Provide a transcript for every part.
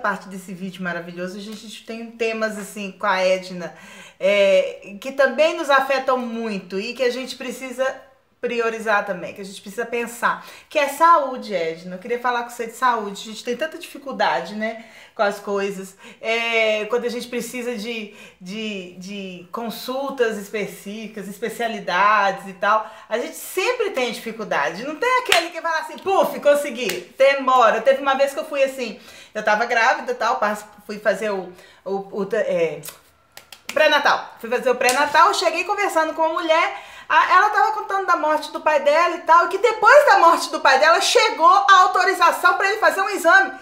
parte desse vídeo maravilhoso, a gente tem temas assim com a Edna que também nos afetam muito e que a gente precisa priorizar também, que a gente precisa pensar, que é saúde, Edna. Eu queria falar com você de saúde. A gente tem tanta dificuldade, né, com as coisas. Quando a gente precisa de consultas específicas, especialidades e tal, a gente sempre tem dificuldade. Não tem aquele que fala assim, puf, consegui. Demora. Teve uma vez que eu fui assim, eu tava grávida e tal, fui fazer o pré-natal. Fui fazer o pré-natal, cheguei conversando com uma mulher. Ela tava contando da morte do pai dela e tal, e que depois da morte do pai dela chegou a autorização para ele fazer um exame.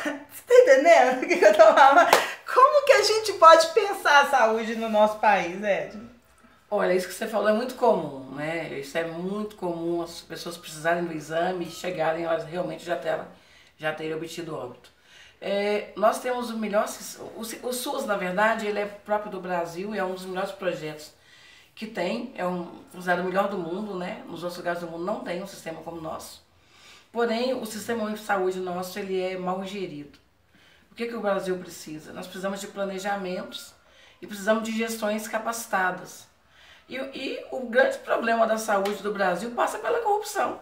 Você tá entendendo o que eu tô falando? Como que a gente pode pensar a saúde no nosso país, Edna? Olha, isso que você falou é muito comum, né? Isso é muito comum, as pessoas precisarem do exame e chegarem, elas realmente já terem obtido óbito. Nós temos o melhor, o SUS, na verdade, ele é próprio do Brasil e é um dos melhores projetos que tem, considerado o melhor do mundo, né? Nos outros lugares do mundo não tem um sistema como o nosso. Porém, o sistema de saúde nosso, ele é mal gerido. O que o Brasil precisa? Nós precisamos de planejamentos e precisamos de gestões capacitadas. E o grande problema da saúde do Brasil passa pela corrupção.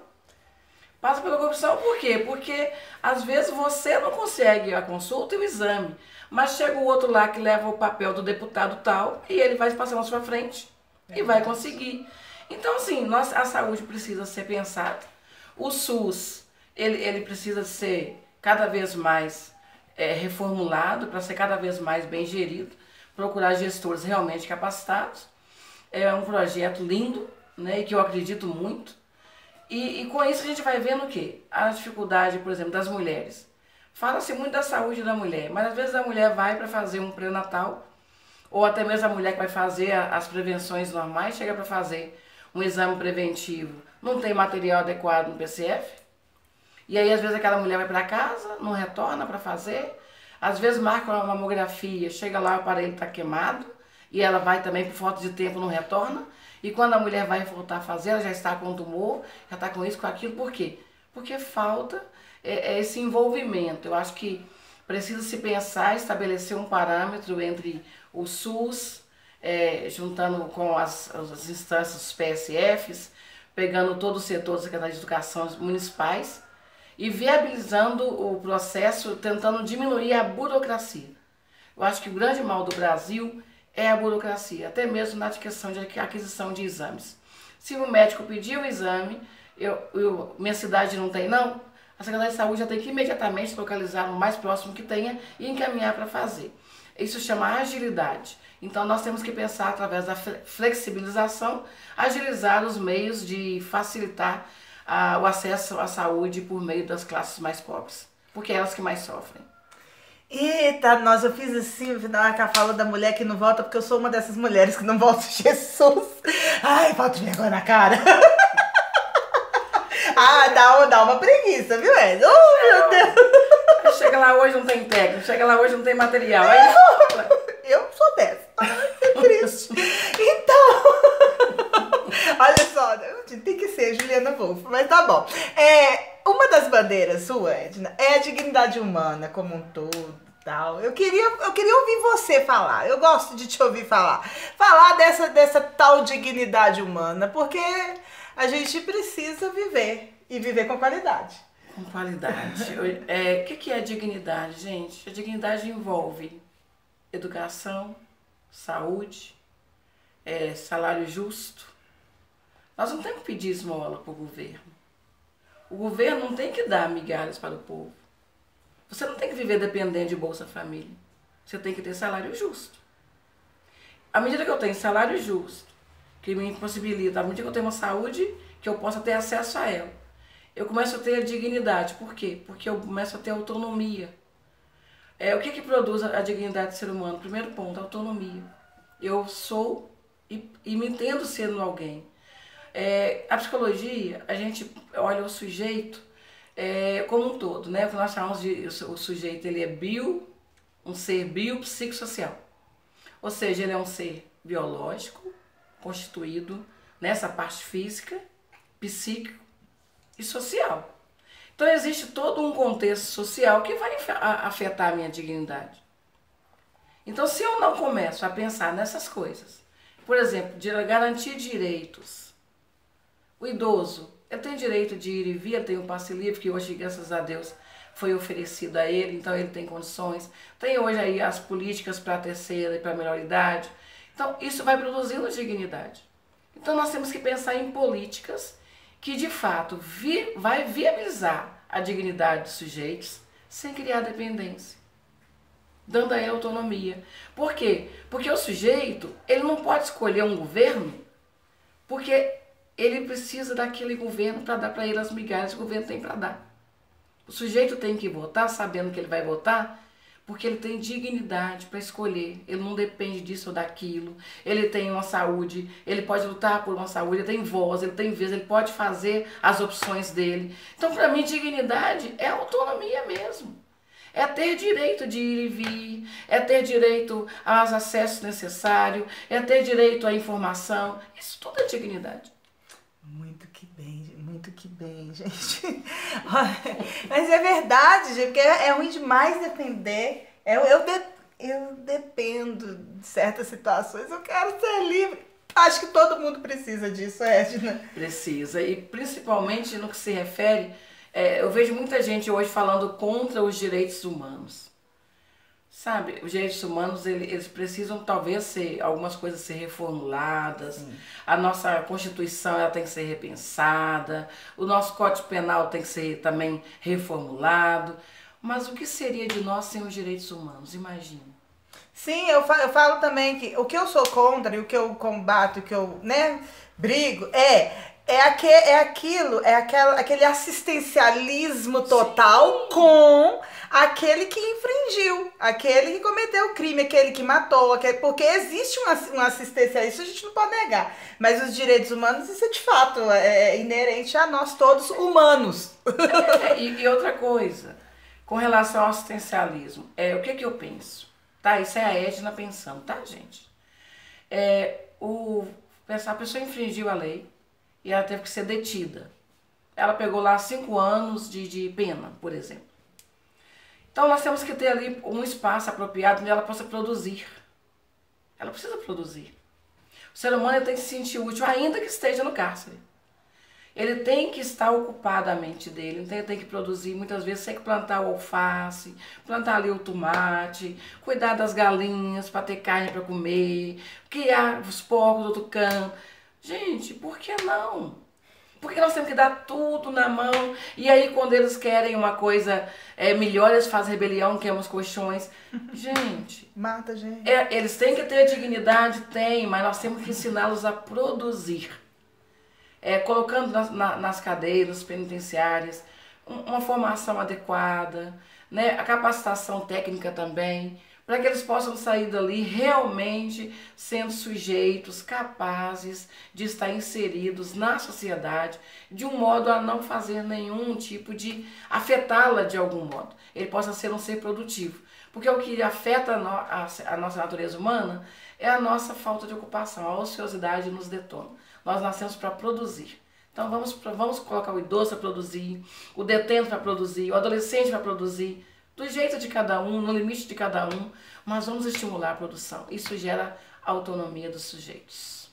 Passa pela corrupção por quê? Porque às vezes você não consegue a consulta e o exame, mas chega o outro lá que leva o papel do deputado tal e ele vai passar na sua frente e vai conseguir. Então assim, a saúde precisa ser pensada. O SUS, ele precisa ser cada vez mais reformulado para ser cada vez mais bem gerido, procurar gestores realmente capacitados. É um projeto lindo, né, e que eu acredito muito. E com isso a gente vai vendo o quê? A dificuldade, por exemplo, das mulheres. Fala-se muito da saúde da mulher, mas às vezes a mulher vai para fazer um pré-natal, ou até mesmo a mulher que vai fazer as prevenções normais, chega para fazer um exame preventivo, não tem material adequado no PCF, e aí às vezes aquela mulher vai para casa, não retorna para fazer, às vezes marca uma mamografia, chega lá o aparelho está queimado, e ela vai também por falta de tempo, não retorna, e quando a mulher vai voltar a fazer, ela já está com tumor, já está com isso, com aquilo, por quê? Porque falta esse envolvimento. Eu acho que precisa se pensar, estabelecer um parâmetro entre o SUS, juntando com as instâncias, os PSFs, pegando todo o setor da Secretaria de Educação municipais e viabilizando o processo, tentando diminuir a burocracia. Eu acho que o grande mal do Brasil é a burocracia, até mesmo na questão de aquisição de exames. Se o médico pedir o exame, minha cidade não tem não, a Secretaria de Saúde já tem que imediatamente localizar o mais próximo que tenha e encaminhar para fazer. Isso chama agilidade. Então nós temos que pensar através da flexibilização, agilizar os meios de facilitar o acesso à saúde por meio das classes mais pobres, porque é elas que mais sofrem. Eita, eu fiz assim, a fala da mulher que não volta, porque eu sou uma dessas mulheres que não volta, Jesus. Ai, falta de vergonha na cara. Dá uma preguiça, viu, Ed? Oh, meu Deus. Chega lá hoje não tem técnico, chega lá hoje não tem material. Aí... Eu sou dessa. Ai, que triste. Então, olha só, tem que ser Juliana Wolf, mas tá bom. Uma das bandeiras sua, Edna, é a dignidade humana como um todo, tal. Eu queria ouvir você falar. Eu gosto de te ouvir falar. Falar dessa tal dignidade humana, porque a gente precisa viver e viver com qualidade. Com qualidade. O que é dignidade, gente? A dignidade envolve educação, saúde, salário justo. Nós não temos que pedir esmola para o governo. O governo não tem que dar migalhas para o povo. Você não tem que viver dependendo de Bolsa Família. Você tem que ter salário justo. À medida que eu tenho salário justo, que me possibilita, à medida que eu tenho uma saúde, que eu possa ter acesso a ela, eu começo a ter a dignidade. Por quê? Porque eu começo a ter autonomia. O que produz a dignidade do ser humano? Primeiro ponto, a autonomia. Eu sou e me entendo sendo alguém. A psicologia, a gente olha o sujeito como um todo, né? O que nós chamamos de o sujeito, ele é um ser biopsicossocial. Ou seja, ele é um ser biológico, constituído nessa parte física, psíquico e social. Então existe todo um contexto social que vai afetar a minha dignidade. Então se eu não começo a pensar nessas coisas, por exemplo, de garantir direitos, o idoso, ele tem direito de ir e vir, ele tem um passe livre, que hoje, graças a Deus, foi oferecido a ele, então ele tem condições. Tem hoje aí as políticas para a terceira e para a melhor idade. Então isso vai produzindo dignidade. Então nós temos que pensar em políticas que de fato vai viabilizar a dignidade dos sujeitos sem criar dependência, dando a ele autonomia. Por quê? Porque o sujeito, ele não pode escolher um governo porque ele precisa daquele governo para dar para ele as migalhas que o governo tem para dar. O sujeito tem que votar sabendo que ele vai votar porque ele tem dignidade para escolher. Ele não depende disso ou daquilo. Ele tem uma saúde, ele pode lutar por uma saúde, ele tem voz, ele tem vez, ele pode fazer as opções dele. Então, para mim, dignidade é autonomia mesmo. É ter direito de ir e vir, é ter direito aos acessos necessários, é ter direito à informação. Isso tudo é dignidade. Muito que bem, gente. Mas é verdade, gente, porque é ruim demais depender. Eu dependo de certas situações, eu quero ser livre. Acho que todo mundo precisa disso, Edna. Precisa, e principalmente no que se refere, eu vejo muita gente hoje falando contra os direitos humanos. Sabe, os direitos humanos, eles precisam talvez algumas coisas ser reformuladas. Sim. A nossa Constituição ela tem que ser repensada, o nosso Código Penal tem que ser também reformulado. Mas o que seria de nós sem os direitos humanos? Imagina. Sim, eu falo também que o que eu sou contra e o que eu combato, o que eu brigo aquele assistencialismo total. Sim. Com aquele que infringiu, aquele que cometeu o crime, aquele que matou, porque existe um assistencialismo, isso a gente não pode negar. Mas os direitos humanos, isso é de fato inerente a nós todos humanos. E outra coisa, com relação ao assistencialismo, o que eu penso? Tá, isso é a Edna pensando, tá, gente? A pessoa infringiu a lei e ela teve que ser detida. Ela pegou lá 5 anos de pena, por exemplo. Então nós temos que ter ali um espaço apropriado onde ela possa produzir. Ela precisa produzir. O ser humano tem que se sentir útil, ainda que esteja no cárcere. Ele tem que estar ocupado a mente dele, então ele tem que produzir. Muitas vezes tem que plantar o alface, plantar ali o tomate, cuidar das galinhas para ter carne para comer, criar os porcos do tucano. Gente, por que não? Porque nós temos que dar tudo na mão. E aí quando eles querem uma coisa melhor, eles fazem rebelião, queimam os colchões. Gente, mata, gente. Eles têm que ter dignidade, tem, mas nós temos que ensiná-los a produzir. Colocando nas cadeias, nas penitenciárias, uma formação adequada, né? A capacitação técnica também, para que eles possam sair dali realmente sendo sujeitos capazes de estar inseridos na sociedade de um modo a não fazer nenhum tipo de afetá-la de algum modo. Ele possa ser um ser produtivo. Porque o que afeta a nossa natureza humana é a nossa falta de ocupação, a ociosidade nos detona. Nós nascemos para produzir. Então vamos colocar o idoso para produzir, o detento para produzir, o adolescente para produzir, do jeito de cada um, no limite de cada um, mas vamos estimular a produção. Isso gera a autonomia dos sujeitos.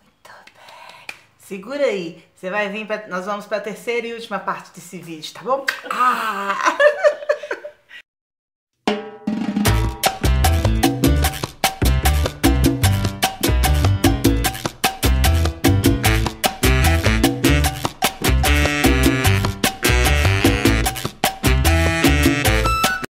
Muito bem. Segura aí, você vai vir, nós vamos para a terceira e última parte desse vídeo, tá bom?